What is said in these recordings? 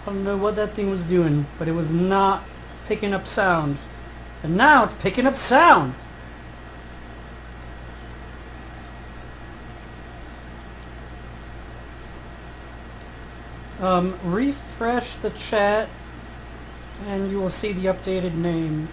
don't know what that thing was doing, but it was not picking up sound. And now it's picking up sound! Refresh the chat and you will see the updated name.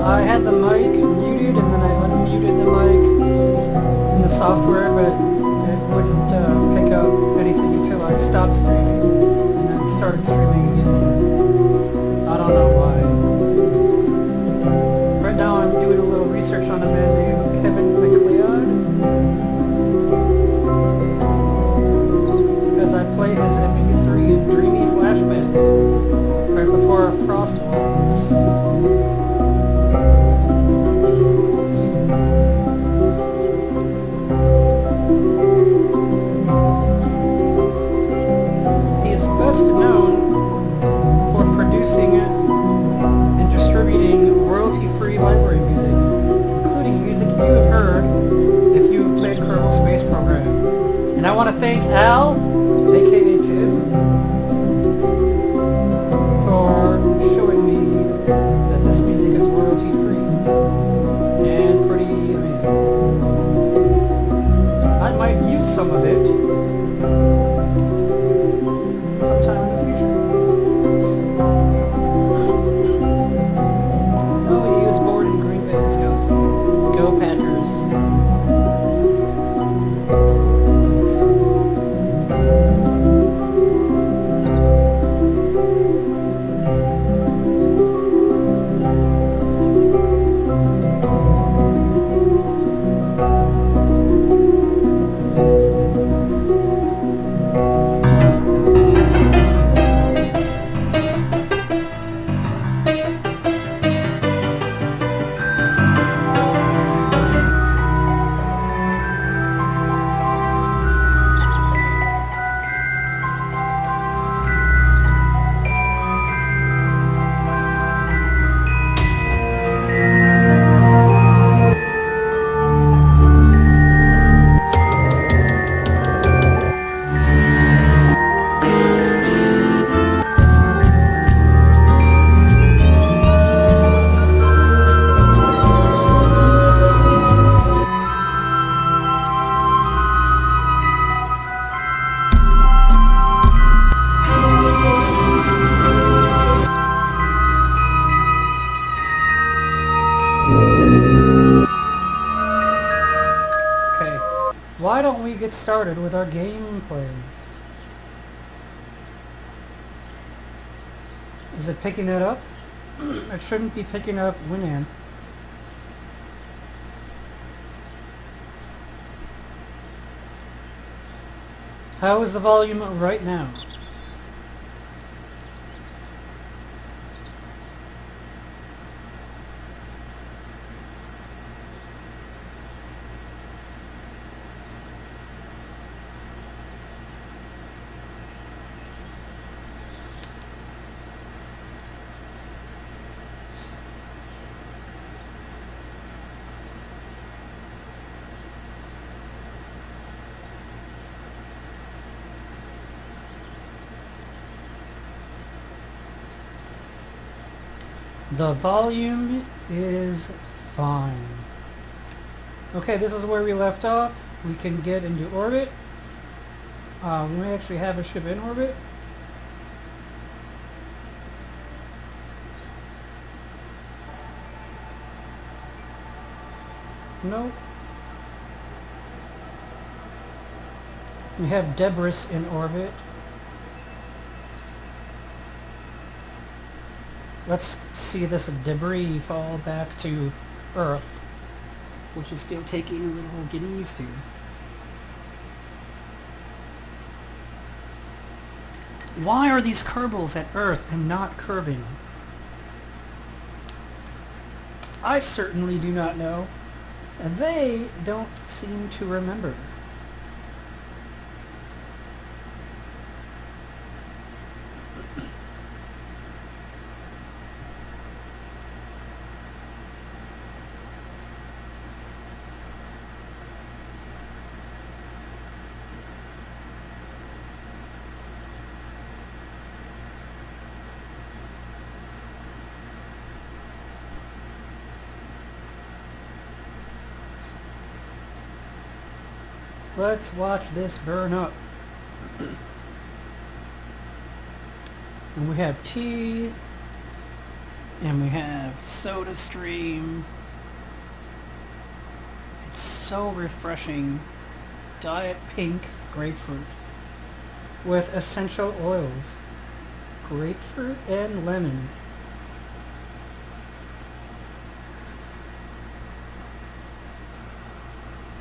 I had the mic muted and then I unmuted the mic in the software, but it wouldn't pick up anything until I stopped streaming and then started streaming again. I don't know why. Right now I'm doing a little research on a man named Kevin MacLeod as I play his MP3 Dreamy Flashback right before Frost Waltz. Best known for producing and distributing royalty-free library music, including music you have heard if you have played Kerbal Space Program. And I want to thank Al, aka Tim, for showing me that this music is royalty-free and pretty amazing. I might use some of it sometime in the future. Oh, he was born in Green Bay, Wisconsin. Go Packers. Good stuff. Why don't we get started with our gameplay? Is it picking it up? It shouldn't be picking up Winamp. How is the volume right now? The volume is fine. Okay, this is where we left off. We can get into orbit. We may actually have a ship in orbit. Nope. We have debris in orbit. Let's see this debris fall back to Earth, which is still taking a little getting used to. Why are these Kerbals at Earth and not Kerbin? I certainly do not know, and they don't seem to remember. Let's watch this burn up. And we have tea, and we have Soda Stream. It's so refreshing. Diet pink grapefruit with essential oils. Grapefruit and lemon.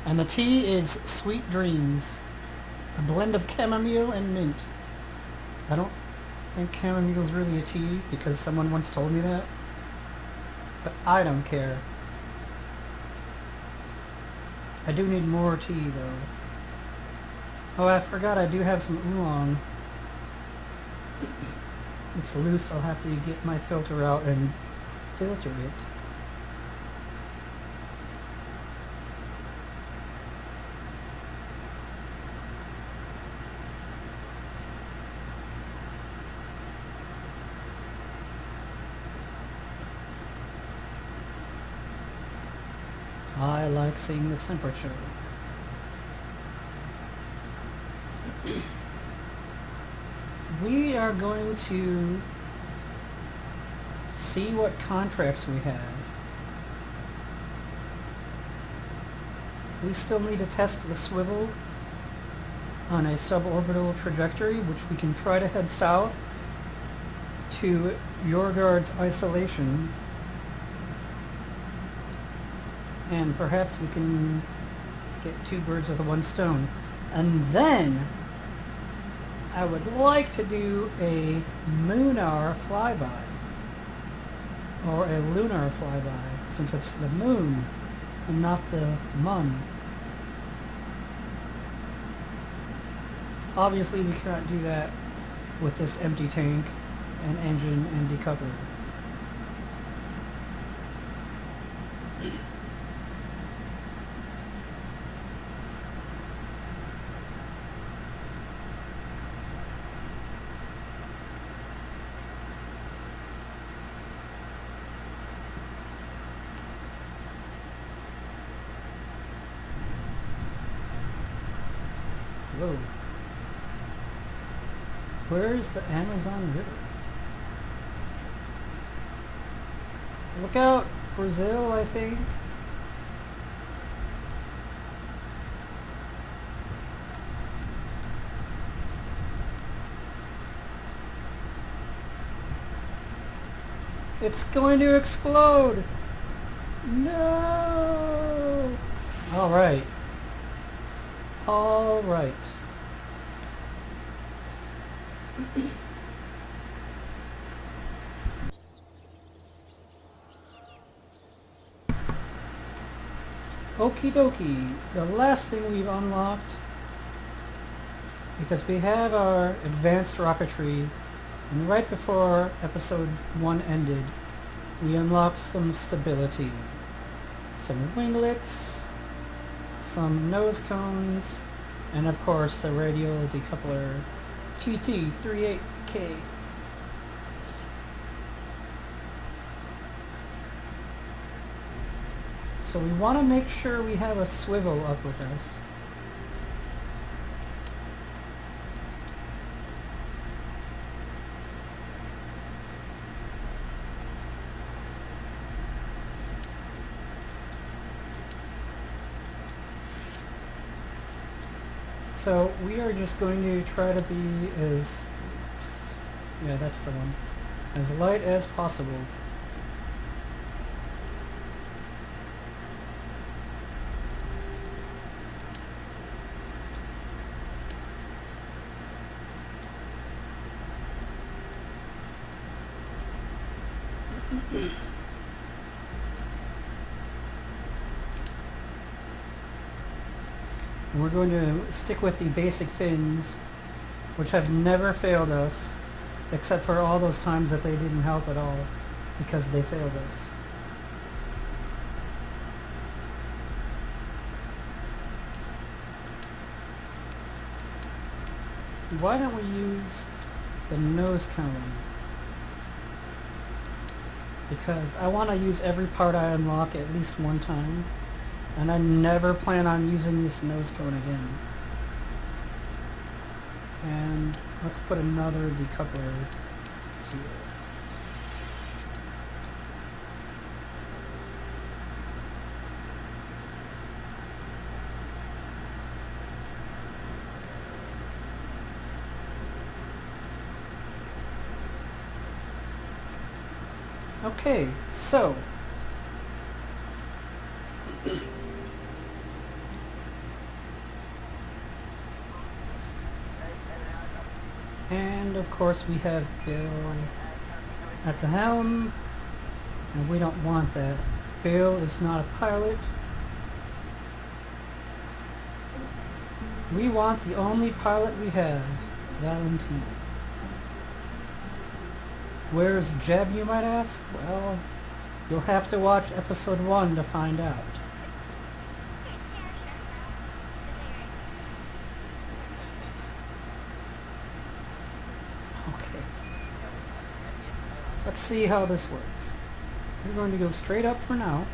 And the tea is Sweet Dreams, a blend of chamomile and mint. I don't think chamomile is really a tea because someone once told me that, but I don't care. I do need more tea though. Oh, I forgot I do have some oolong. It's loose, I'll have to get my filter out and filter it. I like seeing the temperature. We are going to see what contracts we have. We still need to test the swivel on a suborbital trajectory, which we can try to head south to Yorgard's isolation. And perhaps we can get two birds with one stone. And then I would like to do a lunar flyby. Or a lunar flyby, since it's the moon and not the mun. Obviously we cannot do that with this empty tank and engine and decoupler. Whoa. Where's the Amazon River? Look out! Brazil, I think. It's going to explode! No! Alright. Alright. Okie dokie. The last thing we've unlocked, because we have our advanced rocketry, and right before episode 1 ended, we unlocked some stability. Some winglets, some nose cones, and of course the radial decoupler TT38K. So we want to make sure we have a swivel up with us. So we are just going to try to be as, yeah, that's the one. As light as possible. We're going to stick with the basic fins, which have never failed us, except for all those times that they didn't help at all, because they failed us. Why don't we use the nose cone? Because I want to use every part I unlock at least one time, and I never plan on using this nose cone again. And let's put another decoupler here. Okay, so and of course we have Bill at the helm, and we don't want that. Bill is not a pilot. We want the only pilot we have, Valentine. Where's Jeb, you might ask? Well, you'll have to watch episode 1 to find out. Okay. Let's see how this works. We're going to go straight up for now.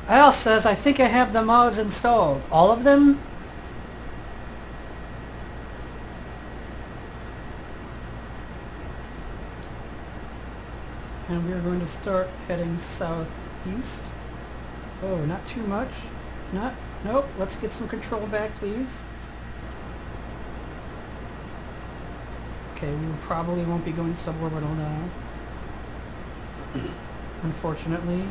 Al says, I think I have the mods installed. All of them? And we're going to start heading southeast. Oh, not too much. Nope. Let's get some control back, please. Okay, we probably won't be going suborbital now. Unfortunately.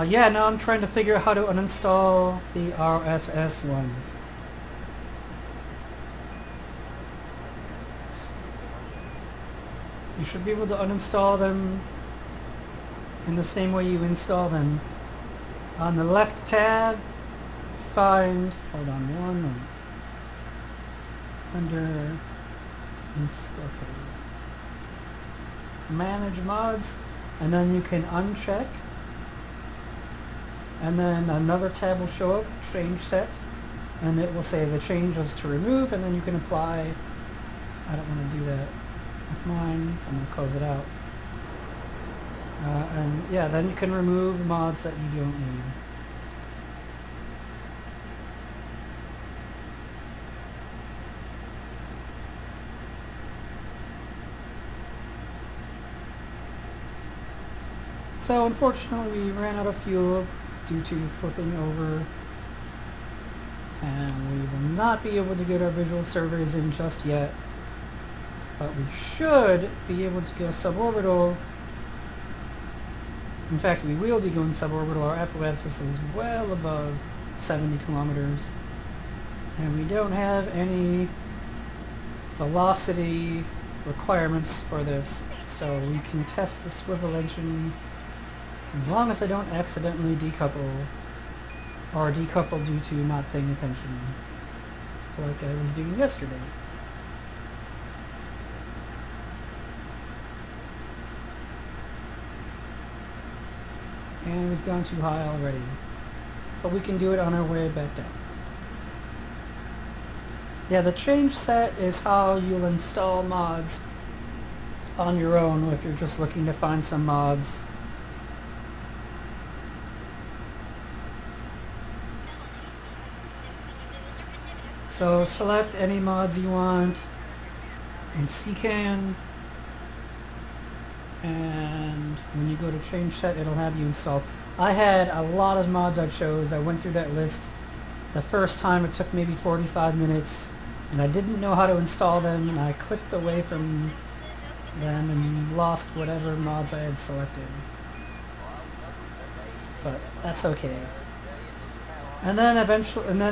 Yeah, now I'm trying to figure out how to uninstall the RSS ones. You should be able to uninstall them in the same way you install them. On the left tab, find, hold on one moment. Under, okay. Manage mods, and then you can uncheck. And then another tab will show up, change set, and it will say the changes to remove, and then you can apply. I don't want to do that with mine, so I'm going to close it out. And yeah, then you can remove mods that you don't need. So unfortunately we ran out of fuel due to flipping over, and we will not be able to get our visual surveys in just yet, but we should be able to go suborbital. In fact, we will be going suborbital. Our apoapsis is well above 70 kilometers, and we don't have any velocity requirements for this, so we can test the swivel engine as long as I don't accidentally decouple, or decouple due to not paying attention, like I was doing yesterday. And we've gone too high already, but we can do it on our way back down. Yeah, the change set is how you'll install mods on your own if you're just looking to find some mods. So select any mods you want in CCAN, and when you go to change set, it'll have you install. I had a lot of mods I chose. I went through that list. The first time it took maybe 45 minutes, and I didn't know how to install them, and I clicked away from them and lost whatever mods I had selected. But that's okay. And then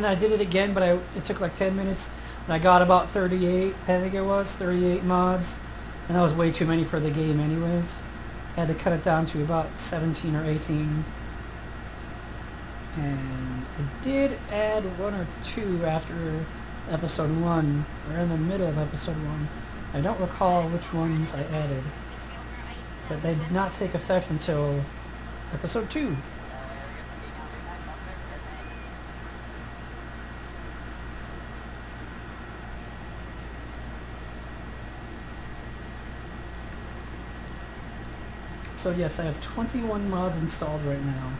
I did it again, but it took like 10 minutes, and I got about 38, I think it was, 38 mods, and that was way too many for the game anyways. I had to cut it down to about 17 or 18. And I did add one or two after episode 1, or in the middle of episode 1. I don't recall which ones I added, but they did not take effect until episode 2. So yes, I have 21 mods installed right now.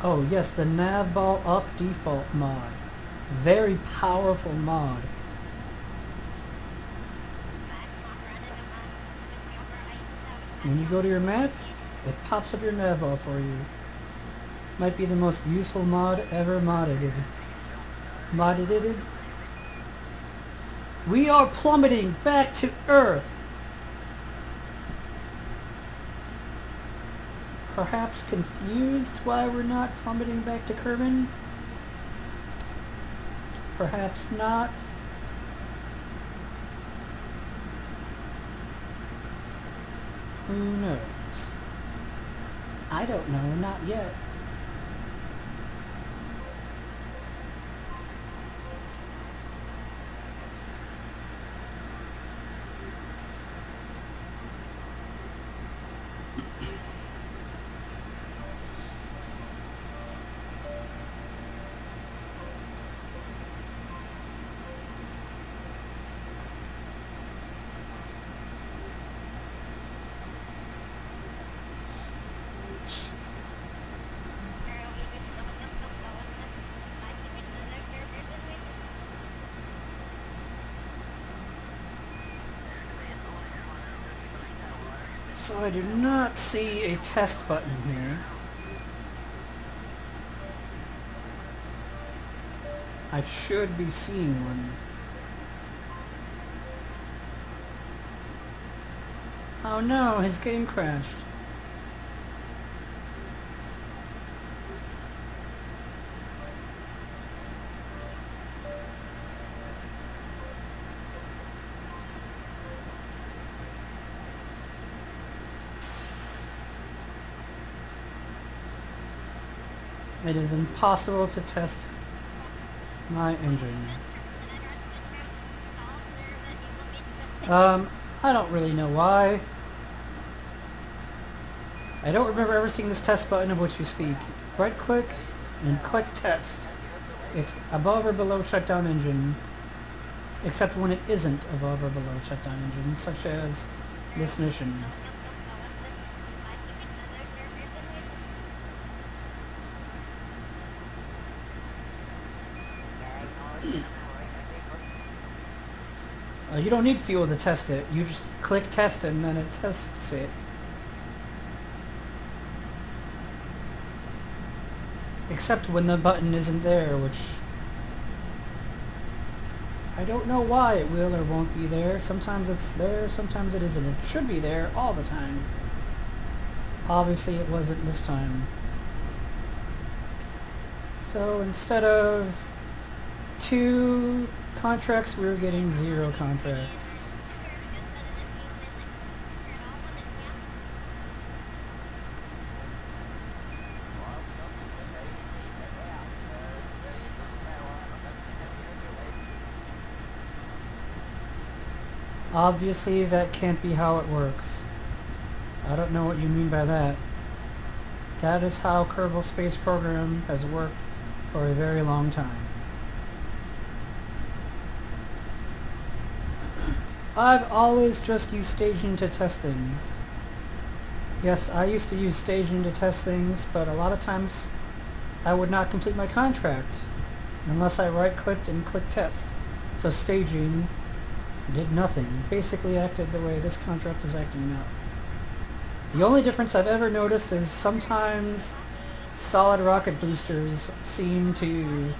Oh yes, the Navball Up Default mod. Very powerful mod. When you go to your map, it pops up your Navball for you. Might be the most useful mod ever modded. We are plummeting back to Earth. Perhaps confused why we're not plummeting back to Kerbal? Perhaps not. Who knows? I don't know, not yet. So I do not see a test button here. I should be seeing one. Oh no, his game crashed. It is impossible to test my engine. I don't really know why. I don't remember ever seeing this test button of which you speak. Right click and click test. It's above or below shutdown engine, except when it isn't above or below shutdown engine, such as this mission. You don't need fuel to test it. You just click test and then it tests it. Except when the button isn't there, which I don't know why it will or won't be there. Sometimes it's there, sometimes it isn't. It should be there all the time. Obviously it wasn't this time. So instead of 2 contracts, we're getting 0 contracts. Obviously that can't be how it works. I don't know what you mean by that. That is how Kerbal Space Program has worked for a very long time. I've always just used staging to test things. Yes, I used to use staging to test things, but a lot of times I would not complete my contract. unless I right-clicked and clicked test. So staging did nothing. Basically acted the way this contract is acting now. The only difference I've ever noticed is sometimes solid rocket boosters seem to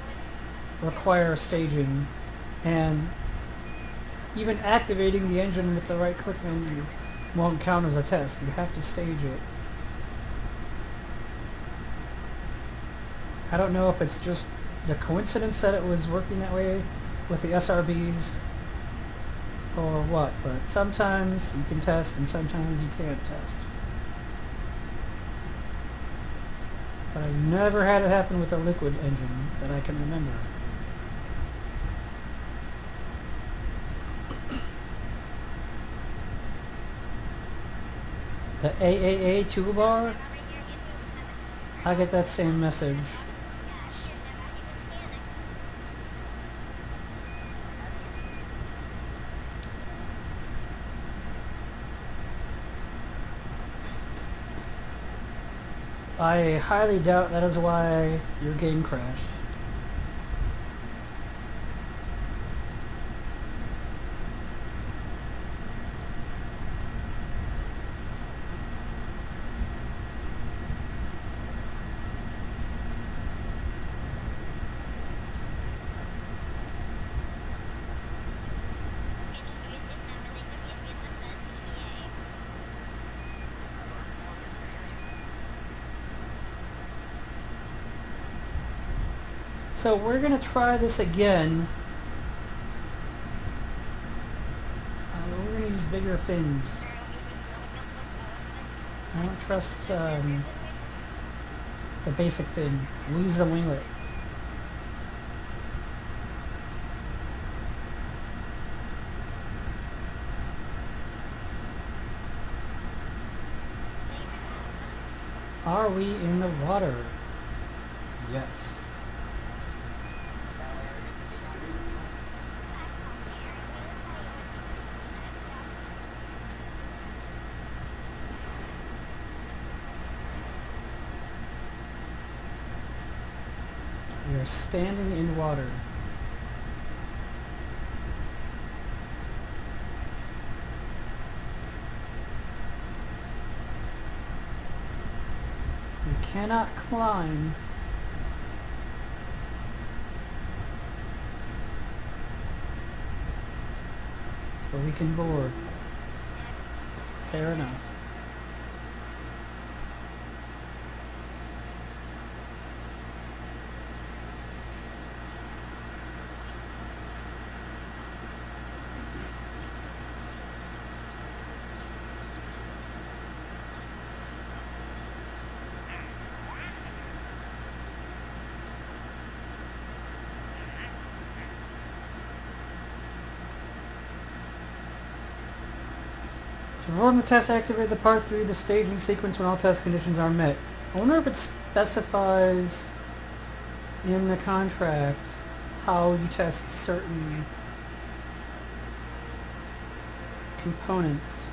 require staging, and even activating the engine with the right-click menu won't count as a test. You have to stage it. I don't know if it's just the coincidence that it was working that way with the SRBs or what, but sometimes you can test and sometimes you can't test. But I've never had it happen with a liquid engine that I can remember. The AAA toolbar, I get that same message. I highly doubt that is why your game crashed. So we're going to try this again. We're going to use bigger fins. I don't trust the basic fin. We'll use the winglet. Are we in the water? Yes. We are standing in water. We cannot climb. But we can board. Fair enough. To perform the test, activate the part 3, the staging sequence when all test conditions are met. I wonder if it specifies in the contract how you test certain components.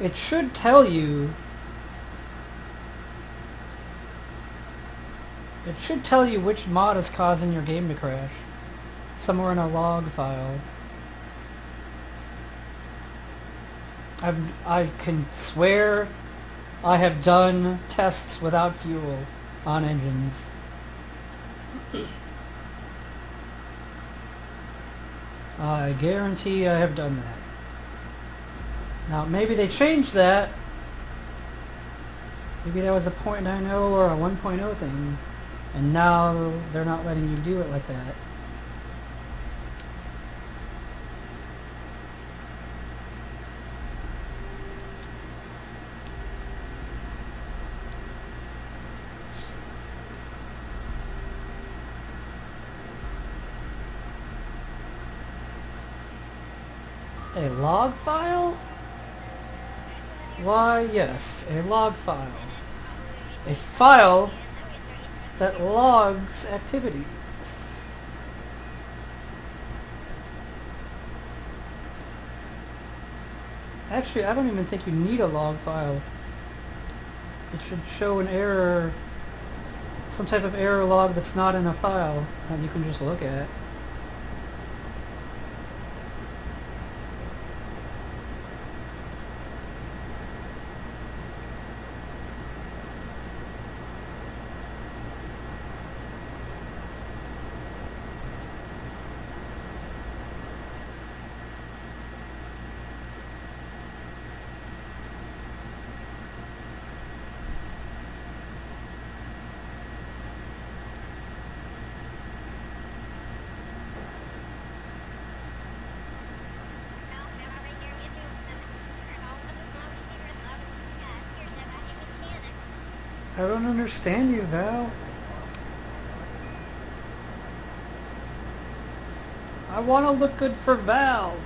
It should tell you. It should tell you which mod is causing your game to crash. Somewhere in a log file. I can swear I have done tests without fuel on engines. I guarantee I have done that. Now, maybe they changed that. Maybe that was a 0.90 or a 1.0 thing. And now they're not letting you do it like that. A log file? Why, yes, a log file. A file that logs activity. Actually, I don't even think you need a log file. It should show an error, some type of error log that's not in a file that you can just look at. I don't understand you, Val. I want to look good for Val.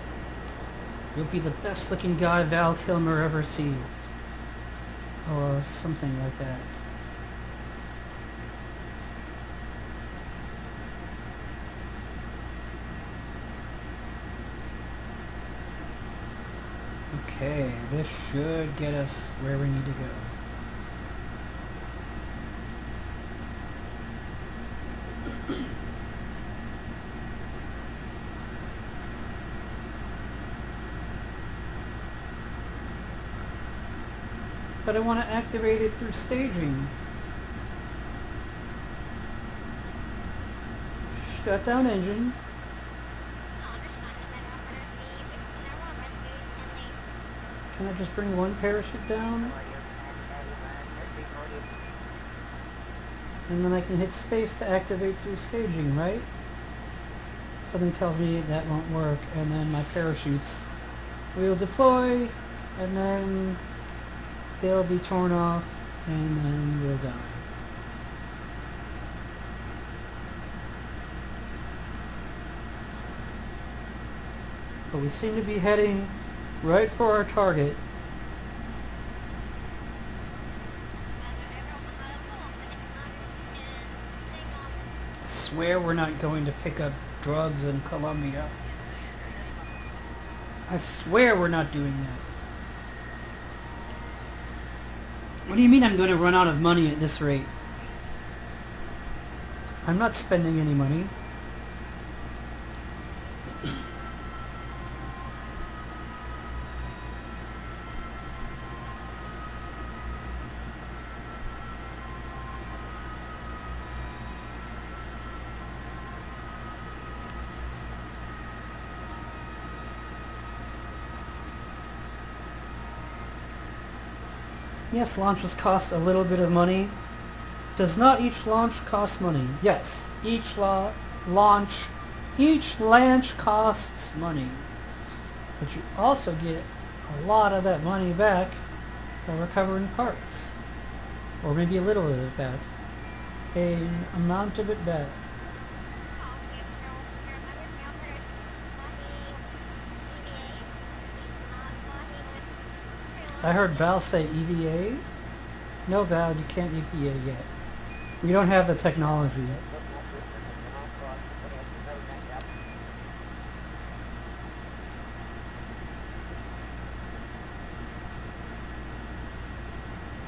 You'll be the best looking guy Val Kilmer ever sees. Or something like that. Okay, this should get us where we need to go. But I want to activate it through staging. Shut down engine. Can I just bring one parachute down? And then I can hit space to activate through staging, right? Something tells me that won't work, and then my parachutes will deploy, and then they'll be torn off, and then we'll die. But we seem to be heading right for our target. I swear we're not going to pick up drugs in Colombia. I swear we're not doing that. What do you mean I'm going to run out of money at this rate? I'm not spending any money. Yes, launches cost a little bit of money. Does not each launch cost money? Yes, each launch costs money. But you also get a lot of that money back by recovering parts. Or maybe a little of it back. An amount of it back. I heard Val say EVA. No, Val, you can't EVA yet. We don't have the technology yet.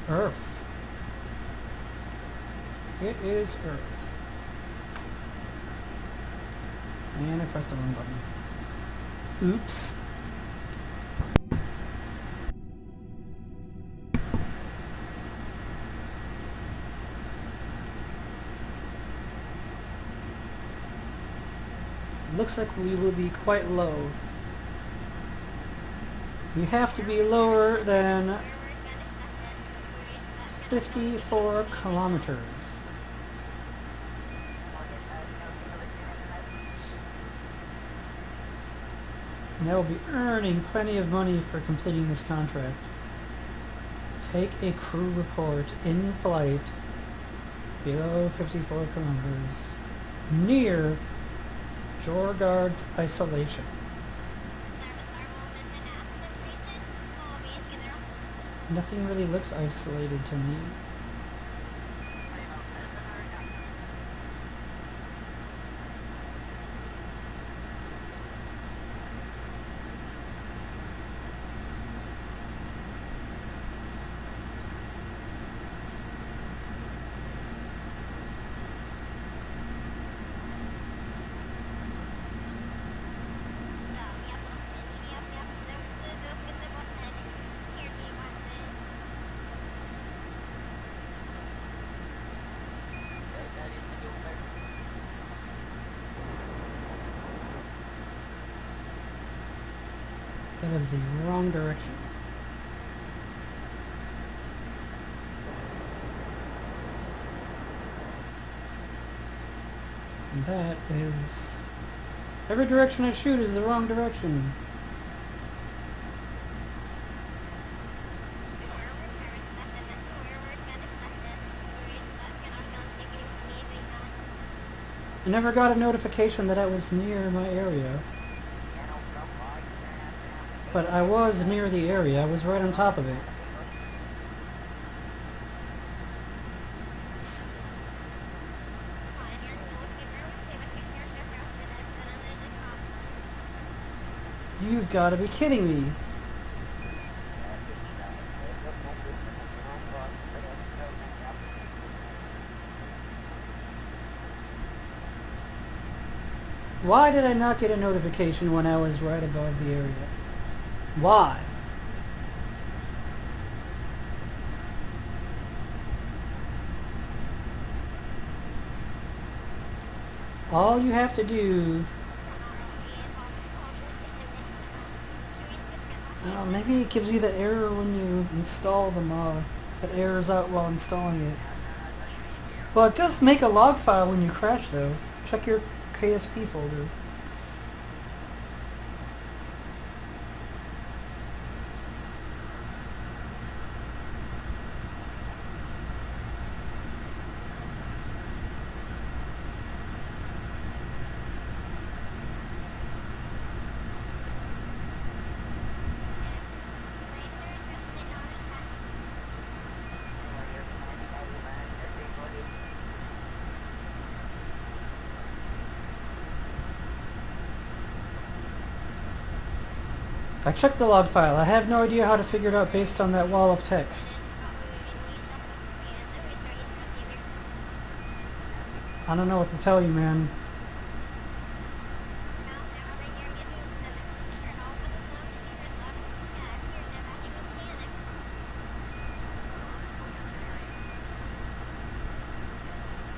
Earth. It is Earth. And I pressed the wrong button. Oops. Looks like we will be quite low. We have to be lower than 54 kilometers. And I will be earning plenty of money for completing this contract. Take a crew report in flight below 54 kilometers near Jorgard's isolation. Nothing really looks isolated to me. That was the wrong direction. And that is... Every direction I shoot is the wrong direction. I never got a notification that I was near my area. But I was near the area. I was right on top of it. You've got to be kidding me. Why did I not get a notification when I was right above the area? Why? All you have to do... maybe it gives you the error when you install the mod. It errors out while installing it. Well, it does make a log file when you crash though. Check your KSP folder. I checked the log file. I have no idea how to figure it out based on that wall of text. I don't know what to tell you, man.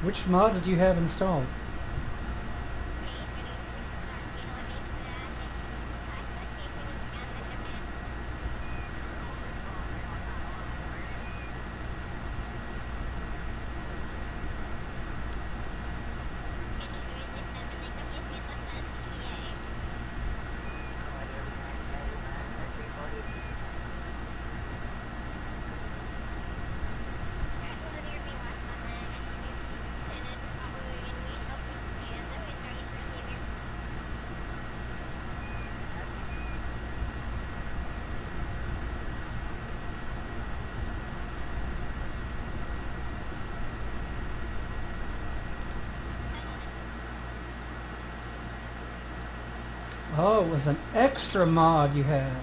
Which mods do you have installed? Oh, it was an extra mod you had.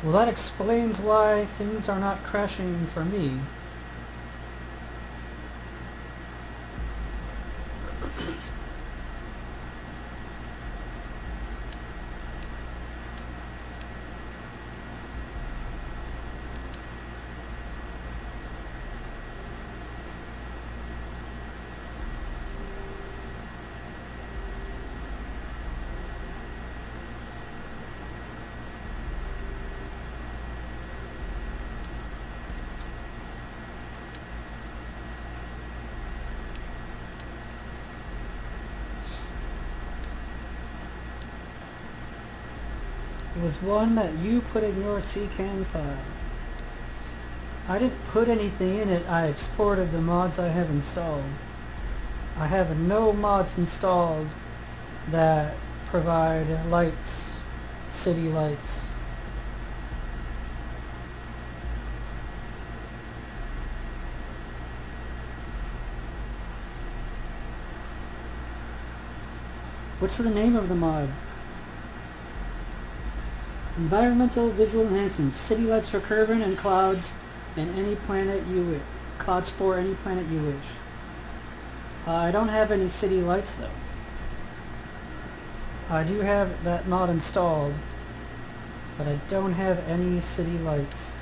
Well, that explains why things are not crashing for me. It was one that you put in your CCAN file. I didn't put anything in it, I exported the mods I have installed. I have no mods installed that provide lights, city lights. What's the name of the mod? Environmental visual enhancements. City lights for Kerbal and clouds and any planet you wish. Clouds for any planet you wish. I don't have any city lights though. I do have that mod installed, but I don't have any city lights.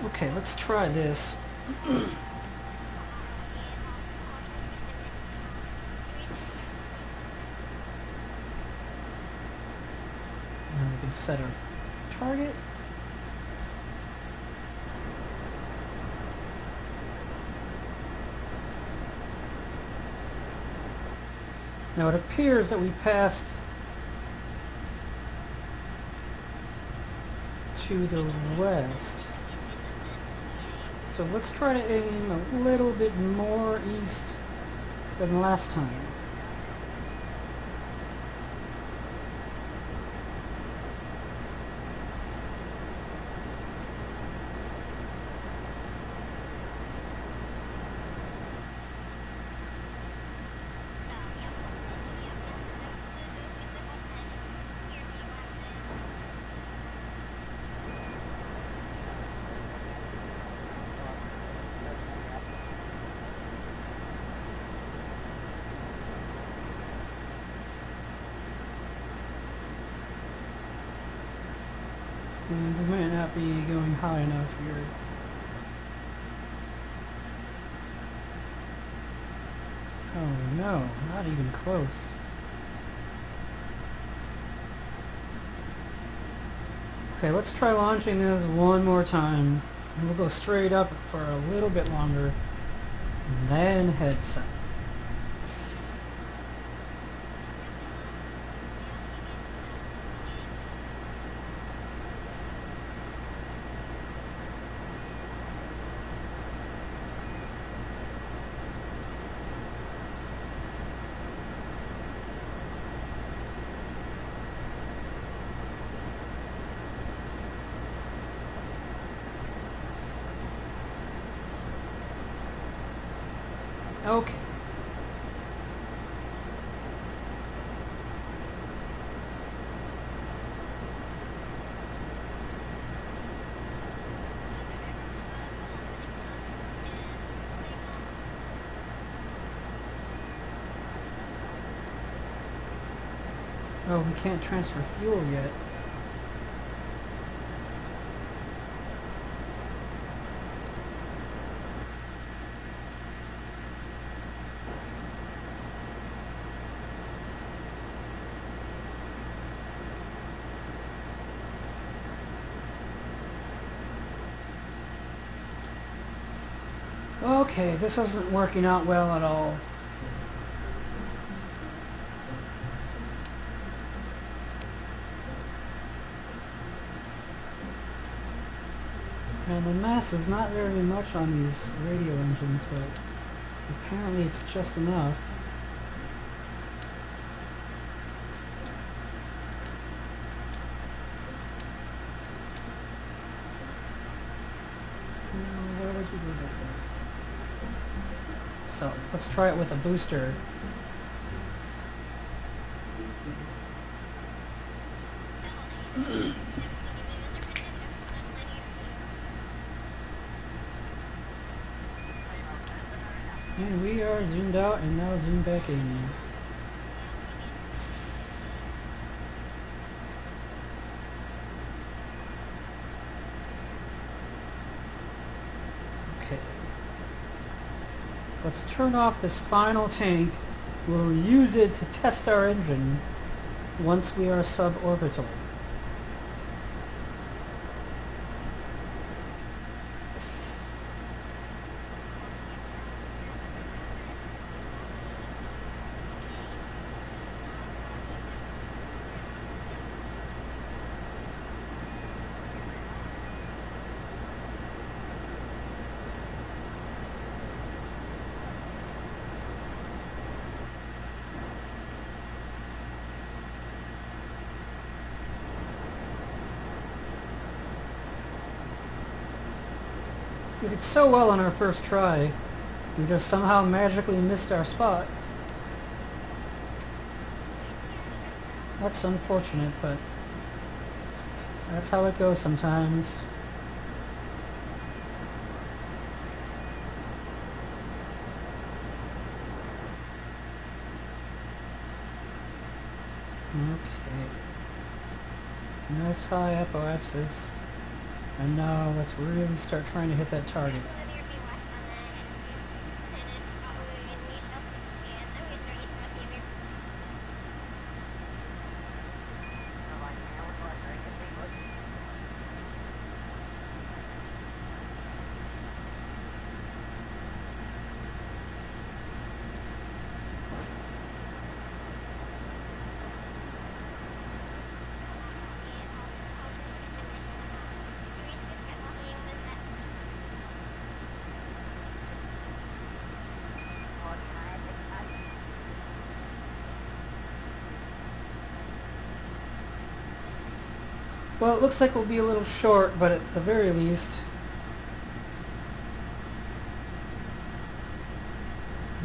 Okay, let's try this. Now we can set our target. Now it appears that we passed to the west. So let's try to aim a little bit more east than last time. And we might not be going high enough here. Oh no, not even close. Okay, let's try launching this one more time. And we'll go straight up for a little bit longer, and then head south. Okay. Oh, we can't transfer fuel yet. Okay, this isn't working out well at all. And the mass is not very much on these radio engines, but apparently it's just enough. Where would you do that? So, let's try it with a booster. And we are zoomed out and now zoomed back in. Okay. Let's turn off this final tank. We'll use it to test our engine once we are suborbital. We did so well on our first try. We just somehow magically missed our spot. That's unfortunate, but that's how it goes sometimes. Okay. Nice high apoapsis. And now let's really start trying to hit that target. Well, it looks like we'll be a little short, but at the very least,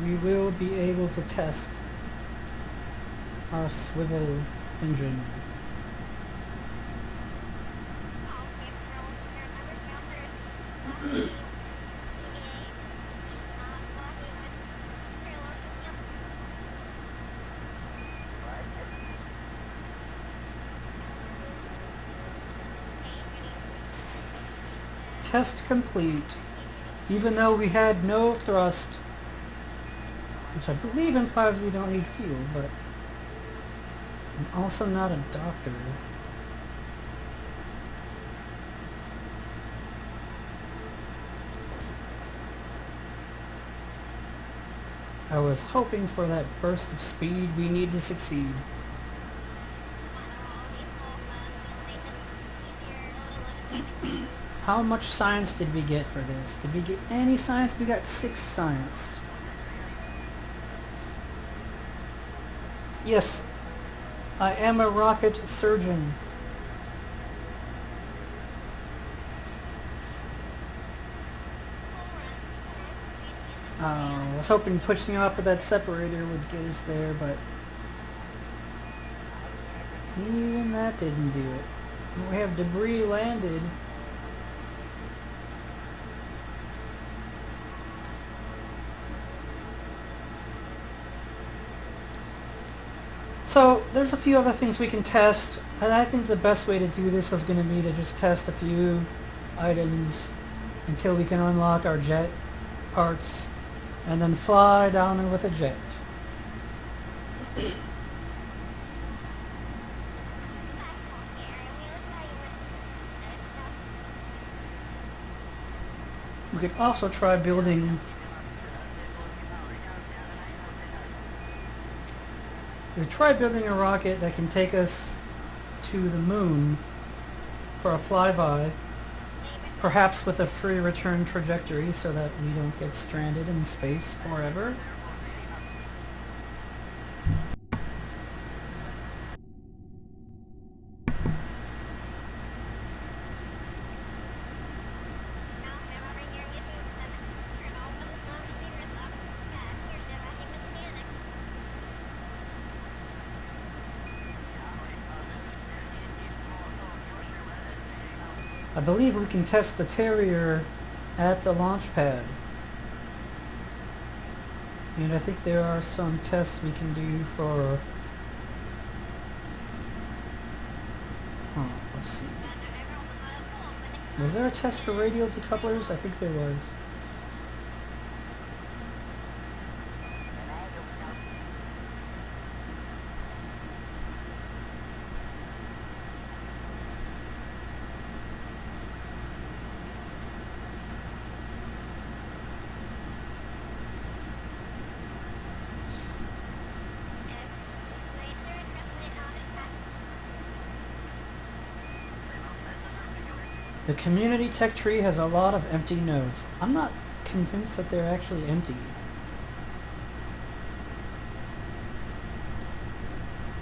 we will be able to test our swivel engine. Test complete. Even though we had no thrust, which I believe implies we don't need fuel, but I'm also not a doctor. I was hoping for that burst of speed we need to succeed. How much science did we get for this? Did we get any science? We got 6 science. Yes, I am a rocket surgeon. I was hoping pushing off of that separator would get us there, but even that didn't do it. We have debris landed. So there's a few other things we can test, and I think the best way to do this is going to be to just test a few items until we can unlock our jet parts and then fly down with a jet. We could also try building a rocket that can take us to the moon for a flyby, perhaps with a free return trajectory so that we don't get stranded in space forever. I believe we can test the Terrier at the launch pad. And I think there are some tests we can do for... let's see. Was there a test for radial decouplers? I think there was. The community tech tree has a lot of empty nodes. I'm not convinced that they're actually empty.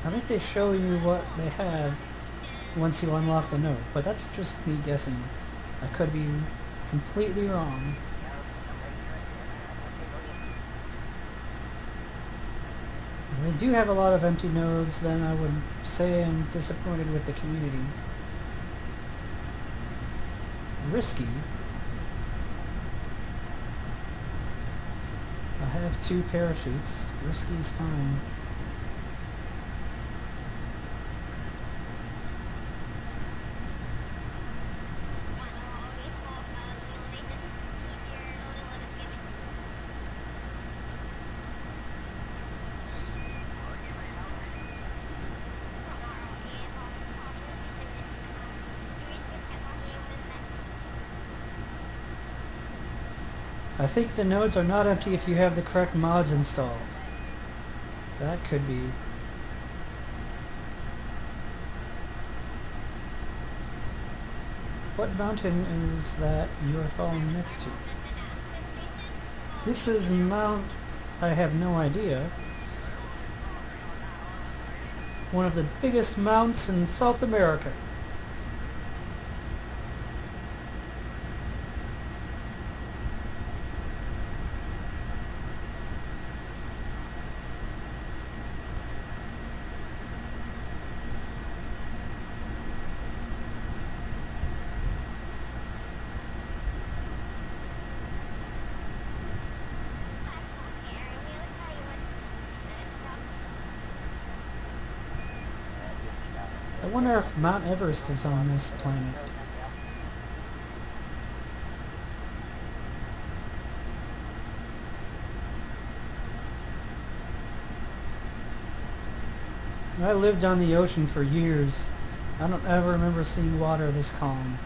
I think they show you what they have once you unlock the node, but that's just me guessing. I could be completely wrong. If they do have a lot of empty nodes, then I would say I'm disappointed with the community. Risky. I have 2 parachutes. Risky's fine. I think the nodes are not empty if you have the correct mods installed. That could be. What mountain is that you are falling next to? This is Mount... I have no idea. One of the biggest mounts in South America. I wonder if Mount Everest is on this planet. I lived on the ocean for years. I don't ever remember seeing water this calm.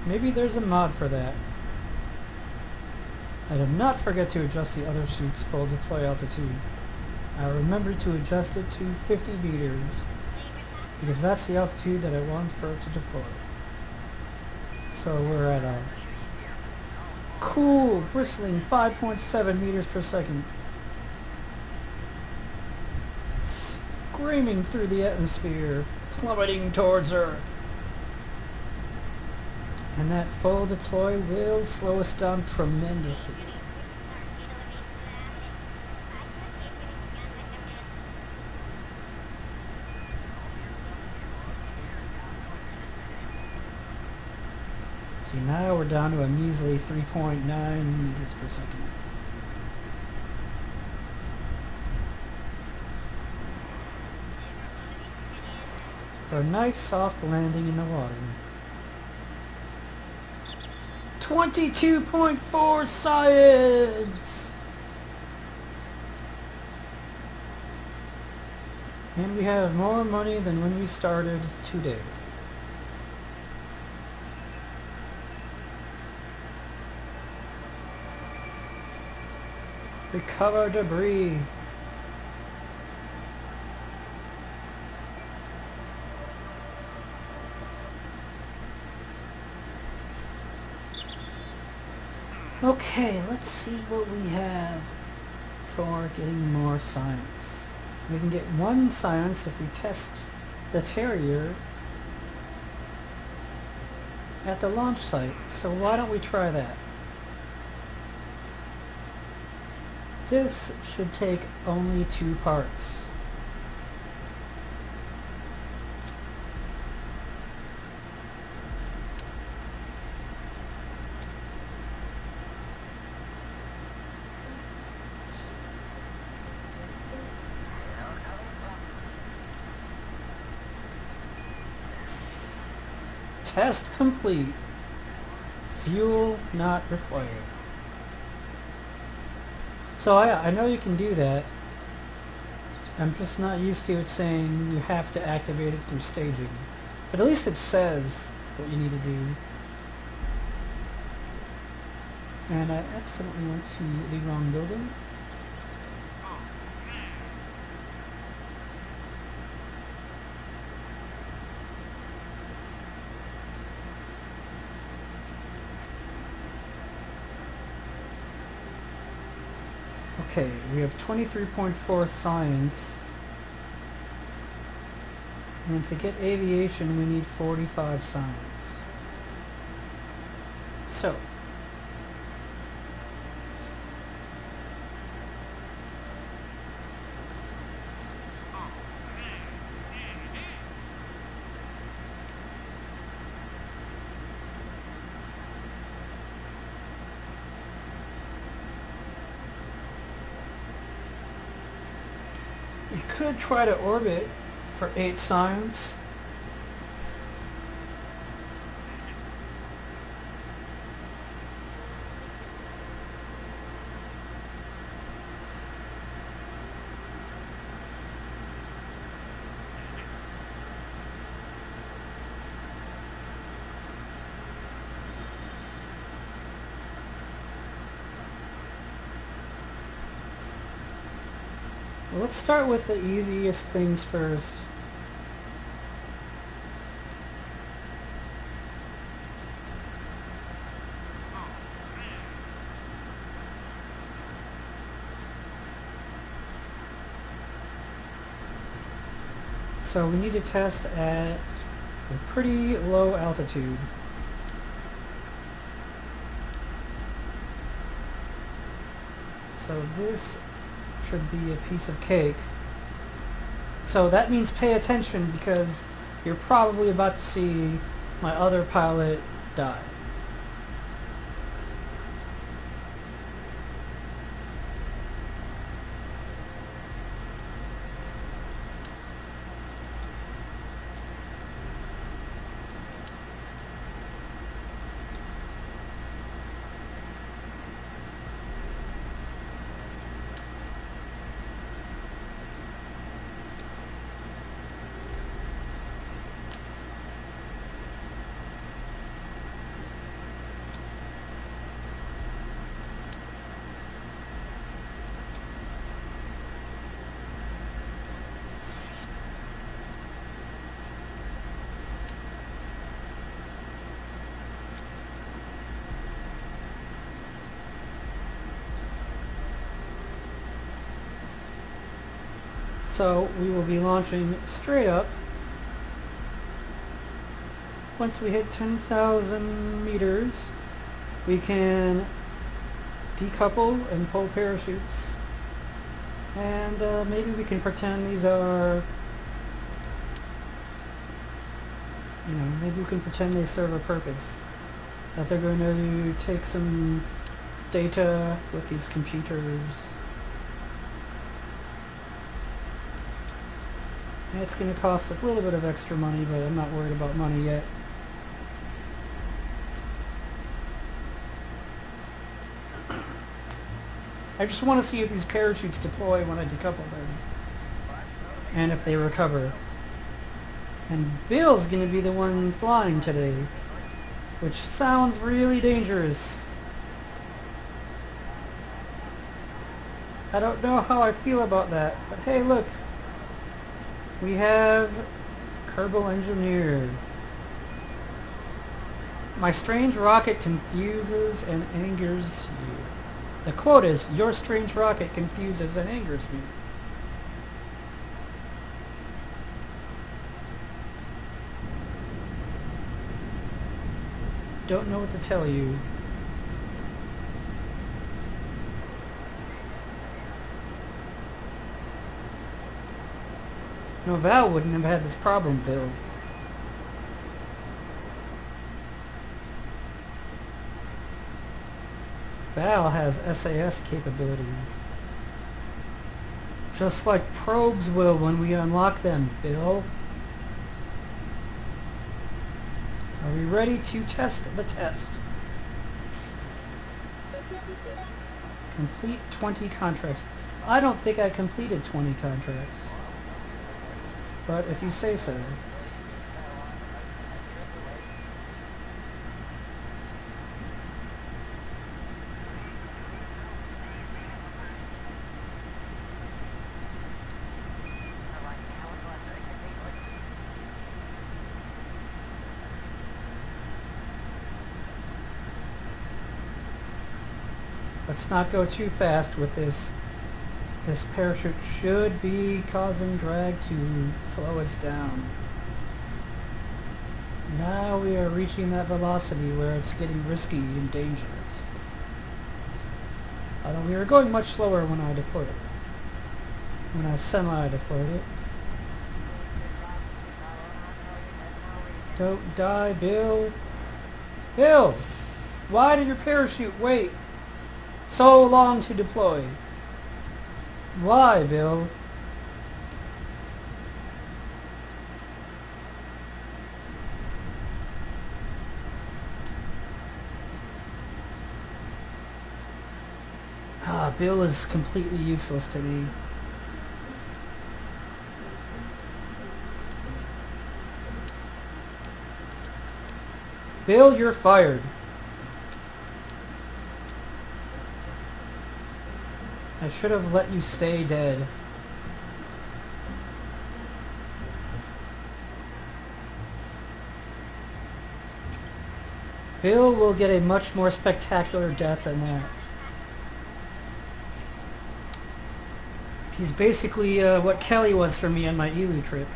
Maybe there's a mod for that. I did not forget to adjust the other chute's full deploy altitude. I remembered to adjust it to 50 meters, because that's the altitude that I want for it to deploy. So we're at a cool, bristling 5.7 meters per second. Screaming through the atmosphere, plummeting towards Earth. And that full deploy will slow us down tremendously. See, now we're down to a measly 3.9 meters per second. For a nice soft landing in the water. 22.4 science! And we have more money than when we started today. Recover debris. Okay, let's see what we have for getting more science. We can get 1 science if we test the Terrier at the launch site. So why don't we try that? This should take only 2 parts. Test complete. Fuel not required. So I know you can do that. I'm just not used to it saying you have to activate it through staging. But at least it says what you need to do. And I accidentally went to the wrong building. Okay, we have 23.4 science, and to get aviation we need 45 science. So, we could try to orbit for 8 science. Well, let's start with the easiest things first. So we need to test at a pretty low altitude. So this should be a piece of cake. So that means pay attention, because you're probably about to see my other pilot die. So we will be launching straight up. Once we hit 10,000 meters, we can decouple and pull parachutes. And maybe we can pretend these are, maybe we can pretend they serve a purpose. That they're going to take some data with these computers. It's going to cost a little bit of extra money, but I'm not worried about money yet. I just want to see if these parachutes deploy when I decouple them, and if they recover. And Bill's going to be the one flying today, which sounds really dangerous. I don't know how I feel about that, but hey, look. We have Kerbal engineered. My strange rocket confuses and angers you. The quote is, your strange rocket confuses and angers me. Don't know what to tell you. No, Val wouldn't have had this problem, Bill. Val has SAS capabilities. Just like probes will when we unlock them, Bill. Are we ready to test the test? Complete 20 contracts. I don't think I completed 20 contracts. But if you say so. Let's not go too fast with this. This parachute should be causing drag to slow us down. Now we are reaching that velocity where it's getting risky and dangerous. Although we were going much slower when I deployed it. When I semi-deployed it. Don't die, Bill. Bill! Why did your parachute wait so long to deploy? Why, Bill? Bill is completely useless to me. Bill, you're fired. I should have let you stay dead. Bill will get a much more spectacular death than that. He's basically what Kelly was for me on my Elu trip.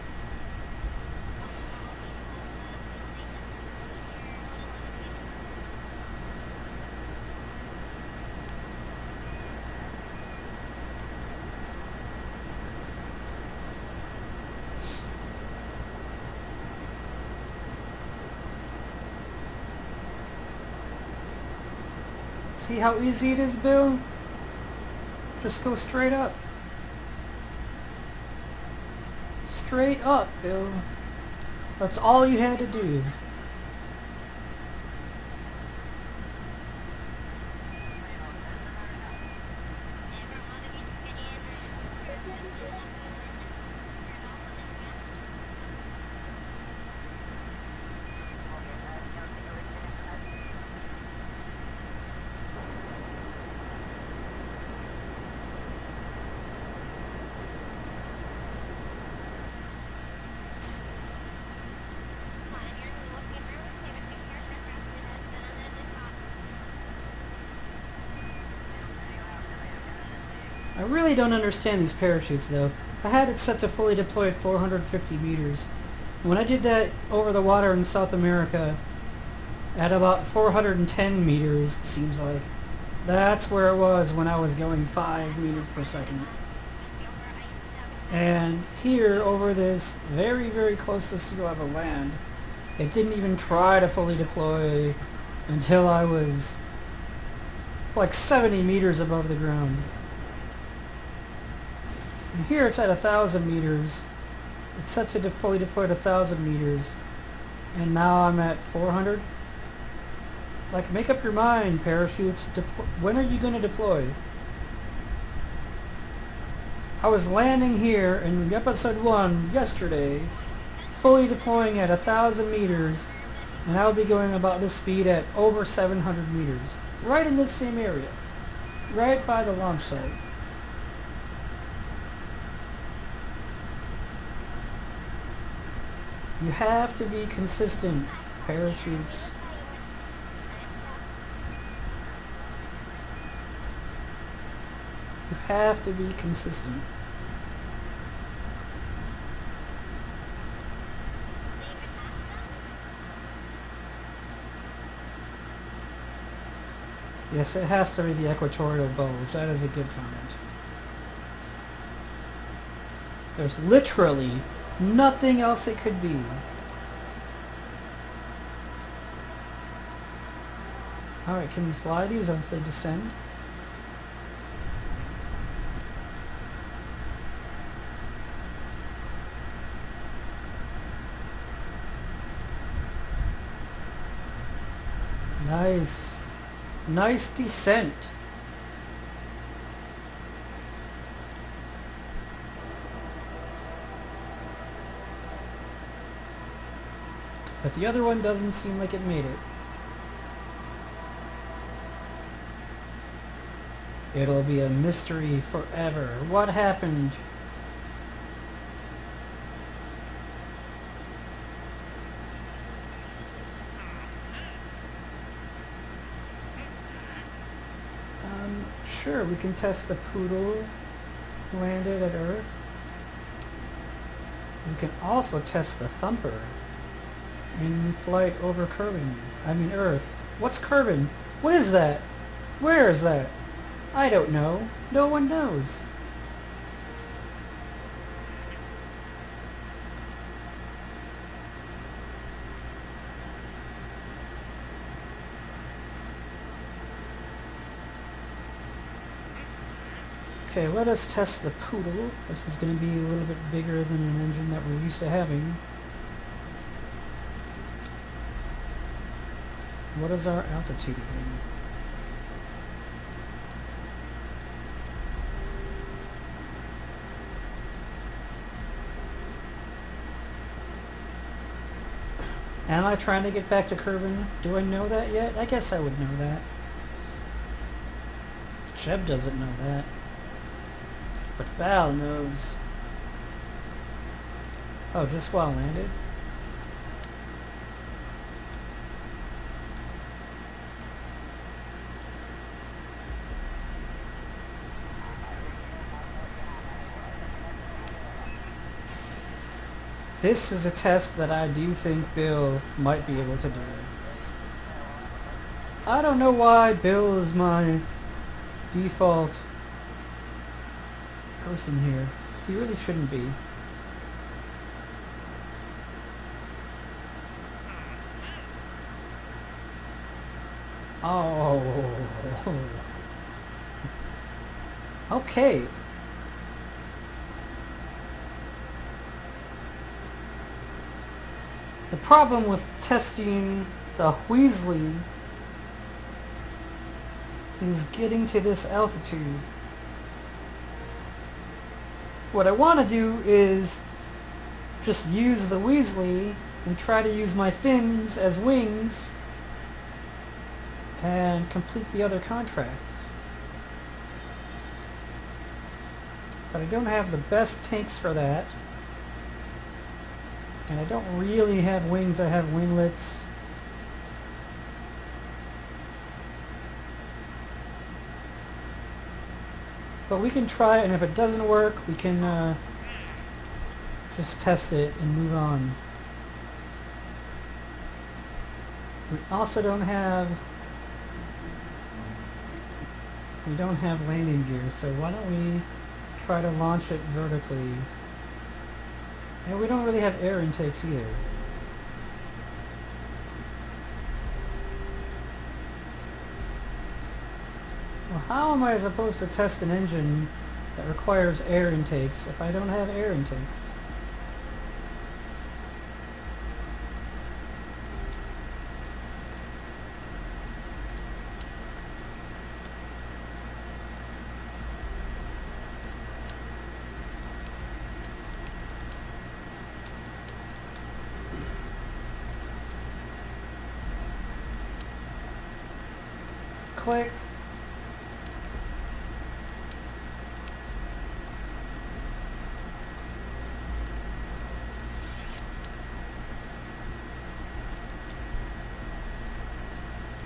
See how easy it is, Bill? Just go straight up. Straight up, Bill. That's all you had to do. I really don't understand these parachutes though. I had it set to fully deploy at 450 meters. When I did that over the water in South America at about 410 meters, it seems like, that's where it was when I was going 5 meters per second. And here over this very, very close to sea level land, it didn't even try to fully deploy until I was like 70 meters above the ground. And here it's at 1,000 meters. It's set to fully deploy at 1,000 meters. And now I'm at 400. Like, make up your mind, parachutes. When are you going to deploy? I was landing here in episode 1 yesterday, fully deploying at 1,000 meters, and I'll be going about this speed at over 700 meters. Right in this same area. Right by the launch site. You have to be consistent, parachutes. You have to be consistent. Yes, it has to be the equatorial bulge. That is a good comment. There's literally nothing else it could be. Alright, can we fly these as they descend? Nice. Nice descent. But the other one doesn't seem like it made it. It'll be a mystery forever. What happened? Sure, we can test the poodle landed at Earth. We can also test the thumper in flight over Earth. What's Kerbal? What is that? Where is that? I don't know. No one knows. Okay, let us test the poodle. This is going to be a little bit bigger than an engine that we're used to having. What is our altitude again? Am I trying to get back to Kerbal? Do I know that yet? I guess I would know that. Jeb doesn't know that. But Val knows. Oh, just while landed? This is a test that I do think Bill might be able to do. I don't know why Bill is my default person here. He really shouldn't be. Oh. Okay. The problem with testing the Weasley is getting to this altitude. What I want to do is just use the Weasley and try to use my fins as wings and complete the other contract. But I don't have the best tanks for that. And I don't really have wings, I have winglets. But we can try it, and if it doesn't work, we can just test it and move on. We also don't have landing gear, so why don't we try to launch it vertically? And we don't really have air intakes either. Well, how am I supposed to test an engine that requires air intakes if I don't have air intakes? Click.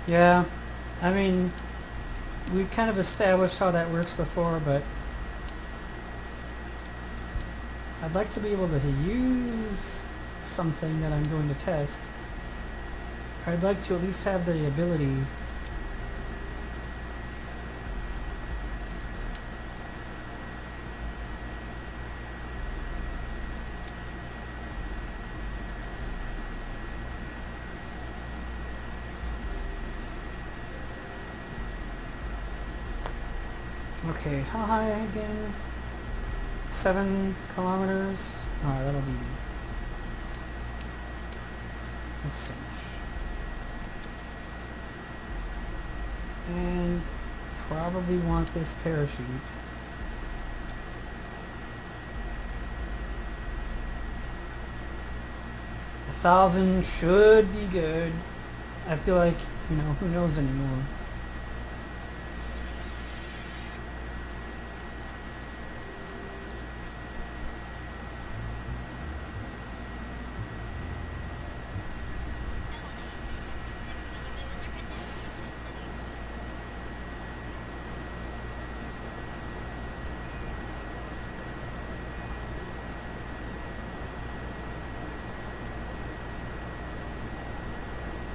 Yeah, I mean, we kind of established how that works before, but I'd like to be able to use something that I'm going to test. I'd like to at least have the ability . Okay, how high again? 7 kilometers? Alright, that'll be a cinch. And probably want this parachute. A 1,000 should be good. I feel like, you know, who knows anymore.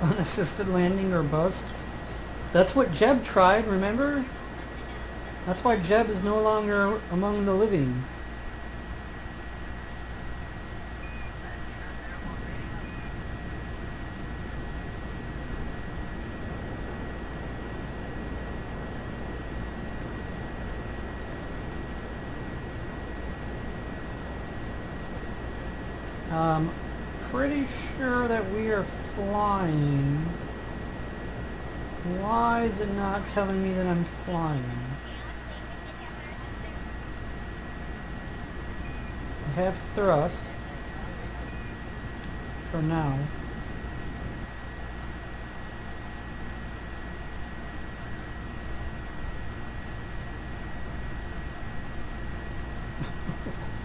Unassisted landing or bust. That's what Jeb tried, remember? That's why Jeb is no longer among the living. Pretty sure that we are flying. Why is it not telling me that I'm flying? I have thrust for now.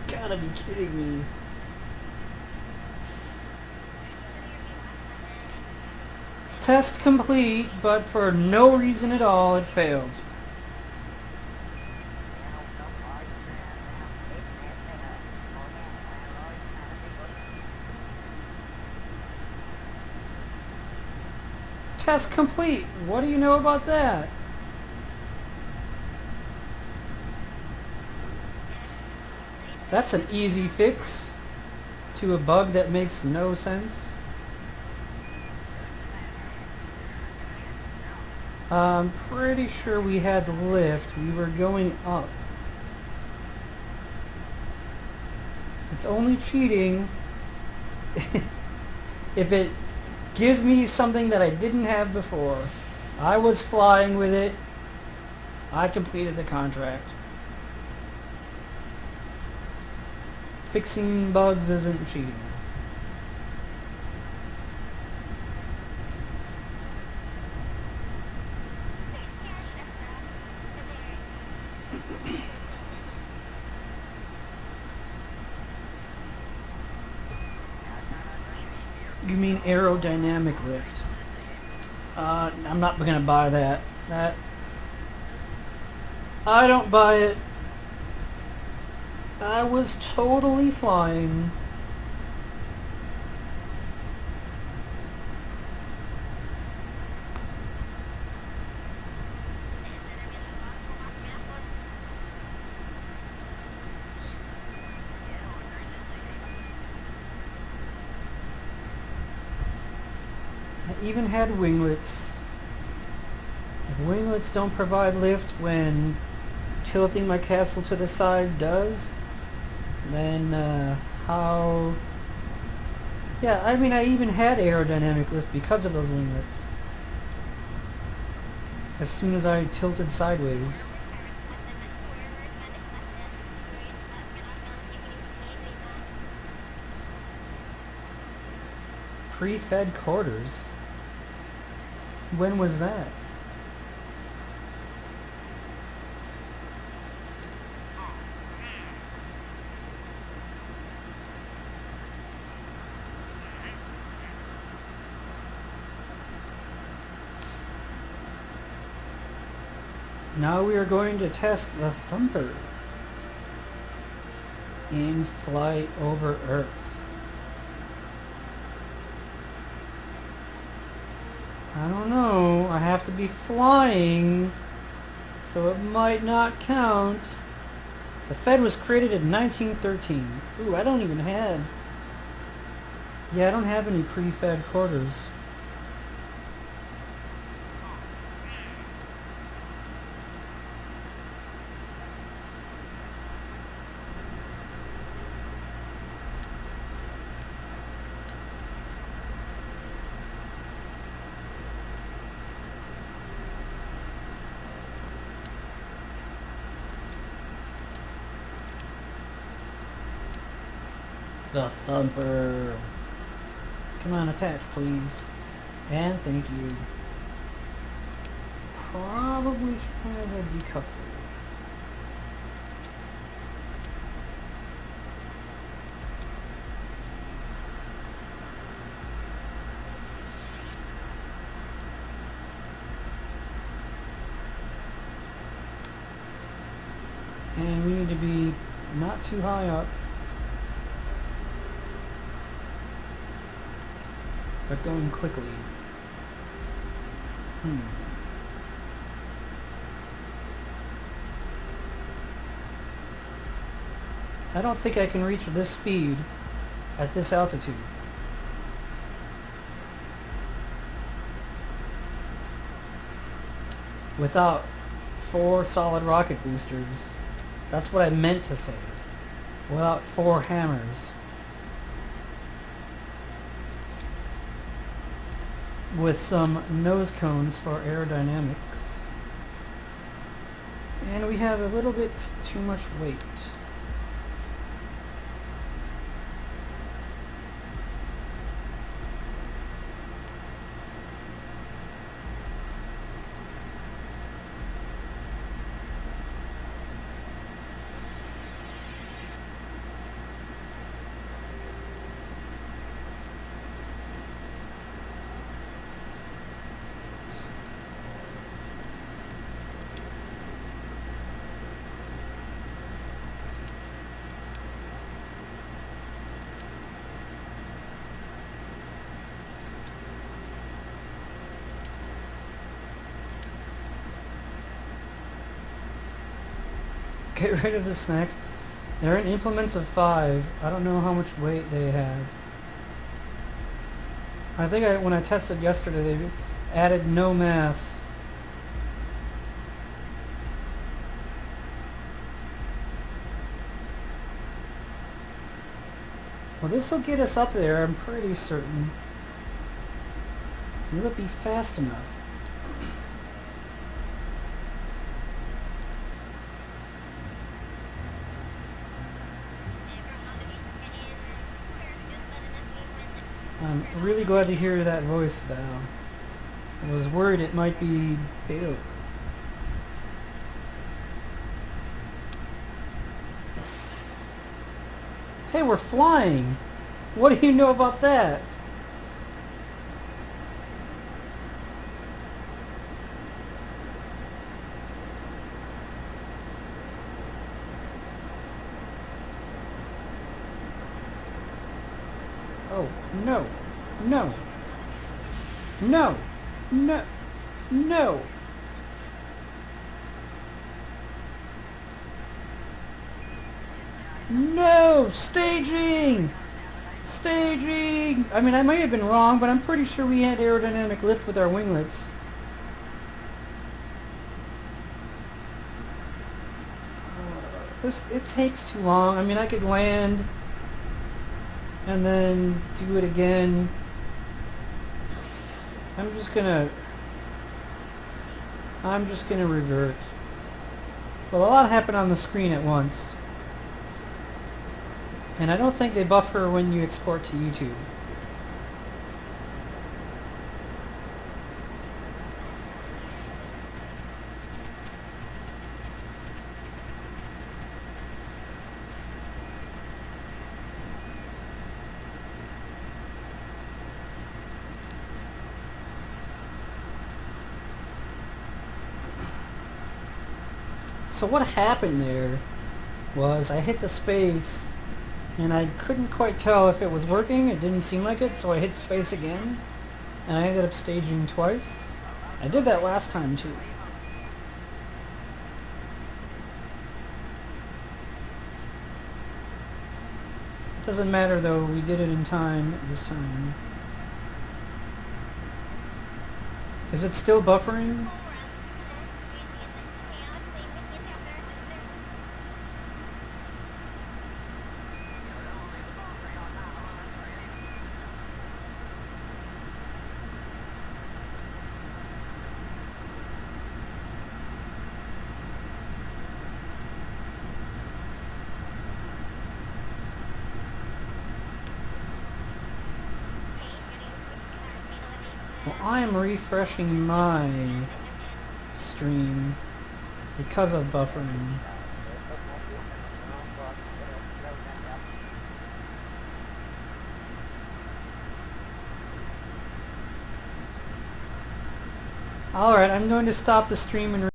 Gotta be kidding me. Test complete, but for no reason at all, it failed. Test complete. What do you know about that? That's an easy fix to a bug that makes no sense. I'm pretty sure we had lift. We were going up. It's only cheating if it gives me something that I didn't have before. I was flying with it. I completed the contract. Fixing bugs isn't cheating. You mean aerodynamic lift? I'm not gonna buy that. I don't buy it. I was totally flying. I even had winglets. If winglets don't provide lift when tilting my capsule to the side does, then how... Yeah, I mean, I even had aerodynamic lift because of those winglets. As soon as I tilted sideways. Pre-fed quarters? When was that? Now we are going to test the Thumper in flight over Earth. I don't know, I have to be flying, so it might not count. The Fed was created in 1913. Ooh, I don't even have... Yeah, I don't have any pre-fed quarters. The Thumper. Come on, attach, please. And thank you. Probably should have a decoupler. And we need to be not too high up, but going quickly. I don't think I can reach this speed at this altitude. Without 4 solid rocket boosters. That's what I meant to say. Without 4 hammers. With some nose cones for aerodynamics. And we have a little bit too much weight. get rid of the snacks. They're in implements of 5. I don't know how much weight they have. I think when I tested yesterday, they added no mass. Well, this will get us up there, I'm pretty certain. Will it be fast enough? I'm really glad to hear that voice, Val. I was worried it might be Bill. Hey, we're flying! What do you know about that? Oh, no. No. No. No. No. No! Staging! Staging! I mean, I might have been wrong, but I'm pretty sure we had aerodynamic lift with our winglets. It takes too long. I mean, I could land and then do it again. I'm just gonna revert. Well, a lot happened on the screen at once. And I don't think they buffer when you export to YouTube. So what happened there was I hit the space and I couldn't quite tell if it was working. It didn't seem like it, so I hit space again and I ended up staging twice. I did that last time too. It doesn't matter though, we did it in time this time. Is it still buffering? Well, I am refreshing my stream because of buffering. Alright, I'm going to stop the stream and